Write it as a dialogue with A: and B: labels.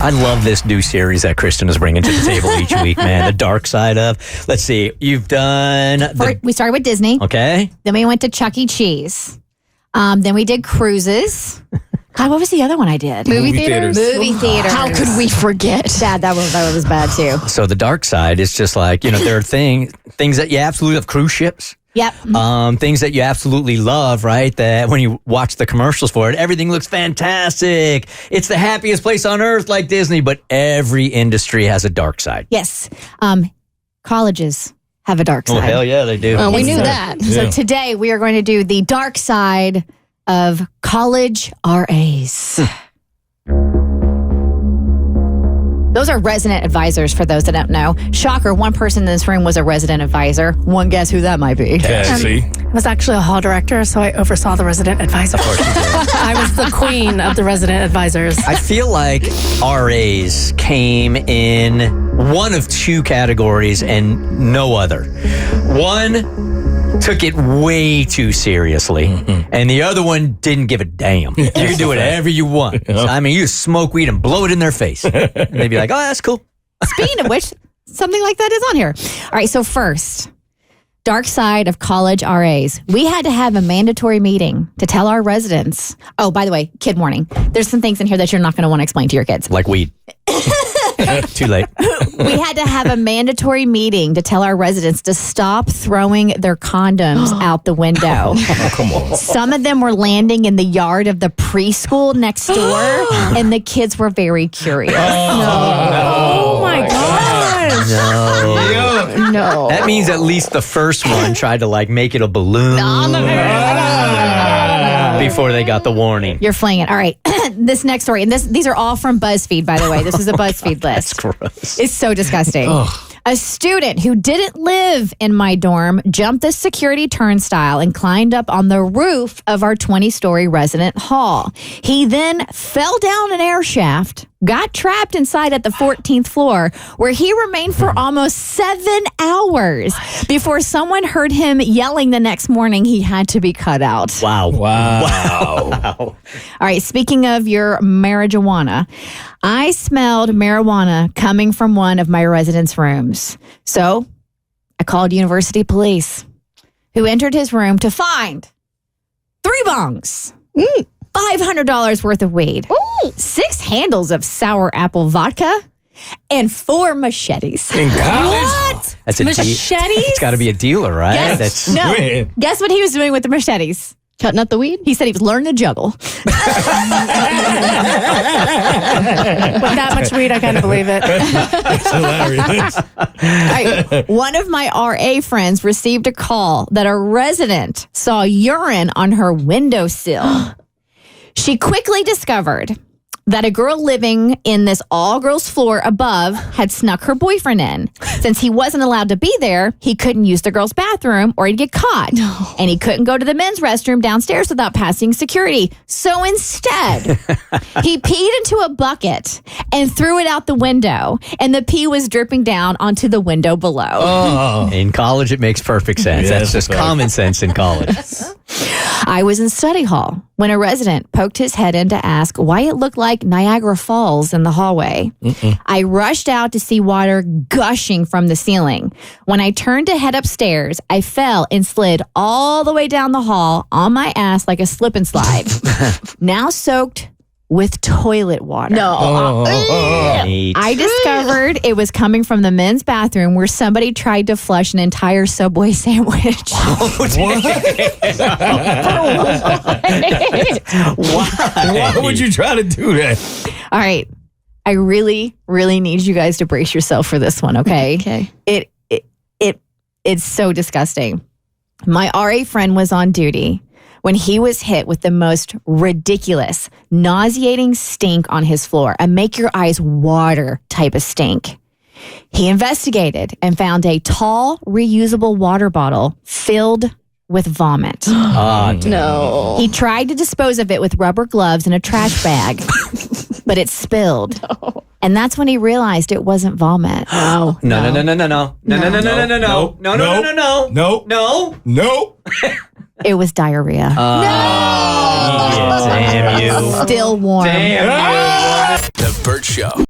A: I love this new series that Kristin is bringing to the table each week, man. The dark side of. Let's see. You've done.
B: We started with Disney.
A: Okay.
B: Then we went to Chuck E. Cheese. Then we did cruises. God, what was the other one I did?
C: Movie theaters.
B: Movie theaters.
C: How could we forget?
B: Dad, that was bad too.
A: So the dark side is just like, there are things that you absolutely love. Cruise ships.
B: Yep.
A: Things that you absolutely love, right? That when you watch the commercials for it, everything looks fantastic. It's the happiest place on earth, like Disney, but every industry has a dark side.
B: Yes. Colleges have a dark side.
A: Oh, hell yeah, they do.
C: We knew that.
B: So today we are going to do the dark side of college RAs. Those are resident advisors for those that don't know. Shocker, one person in this room was a resident advisor. One guess who that might be.
D: Cassie.
C: I was actually a hall director, so I oversaw the resident advisors.
A: Of course you did.
C: I was the queen of the resident advisors.
A: I feel like RAs came in one of two categories and no other. One took it way too seriously, and the other one didn't give a damn. You can do whatever you want. I mean, you smoke weed and blow it in their face. And they'd be like, oh, that's cool.
B: Speaking of which, something like that is on here. All right, so first, dark side of college RAs. We had to have a mandatory meeting to tell our residents. Oh, by the way, kid warning. There's some things in here that you're not going to want to explain to your kids.
A: Like weed. Too late.
B: We had to have a mandatory meeting to tell our residents to stop throwing their condoms out the window.
D: Oh, come on.
B: Some of them were landing in the yard of the preschool next door, and the kids were very curious.
C: Oh my gosh.
B: No.
A: That means at least the first one tried to make it a balloon before they got the warning.
B: You're flinging it. All right. This next story, and these are all from BuzzFeed, by the way. This is a BuzzFeed list.
A: That's gross.
B: It's so disgusting. A student who didn't live in my dorm jumped the security turnstile and climbed up on the roof of our 20-story resident hall. He then fell down an air shaft, got trapped inside at the 14th floor, where he remained for almost 7 hours before someone heard him yelling the next morning he had to be cut out.
A: Wow.
B: All right, speaking of your marijuana, I smelled marijuana coming from one of my residents' rooms. So I called university police, who entered his room to find 3 bongs, $500 worth of weed, 6 handles of sour apple vodka, and 4 machetes.
D: In college?
B: What?
A: That's a
B: machetes?
A: It's got to be a dealer, right?
B: Yes. No. Guess what he was doing with the machetes?
C: Cutting up the weed?
B: He said he was learning to juggle.
C: With that much weed, I kind of believe it.
D: It's hilarious.
B: One of my RA friends received a call that a resident saw urine on her windowsill. She quickly discovered that a girl living in this all-girls floor above had snuck her boyfriend in. Since he wasn't allowed to be there, he couldn't use the girls' bathroom or he'd get caught. And he couldn't go to the men's restroom downstairs without passing security. So instead, he peed into a bucket and threw it out the window. And the pee was dripping down onto the window below.
A: In college, it makes perfect sense.
D: Yeah,
A: That's just common sense in college.
B: I was in study hall when a resident poked his head in to ask why it looked like Niagara Falls in the hallway. I rushed out to see water gushing from the ceiling. When I turned to head upstairs, I fell and slid all the way down the hall on my ass like a slip and slide, now soaked with toilet water.
A: Neat.
B: I discovered it was coming from the men's bathroom where somebody tried to flush an entire Subway sandwich.
D: Why would you try to do that?
B: All right. I really, really need you guys to brace yourself for this one, okay?
C: Okay.
B: It's so disgusting. My RA friend was on duty when he was hit with the most ridiculous, nauseating stink on his floor, a make your eyes water type of stink. He investigated and found a tall, reusable water bottle filled with vomit.
C: No.
B: He tried to dispose of it with rubber gloves in a trash bag, but it spilled. No. And that's when he realized it wasn't vomit.
A: No.
B: It was diarrhea.
A: Damn you.
B: Still warm.
A: Damn you.
E: The Bert Show.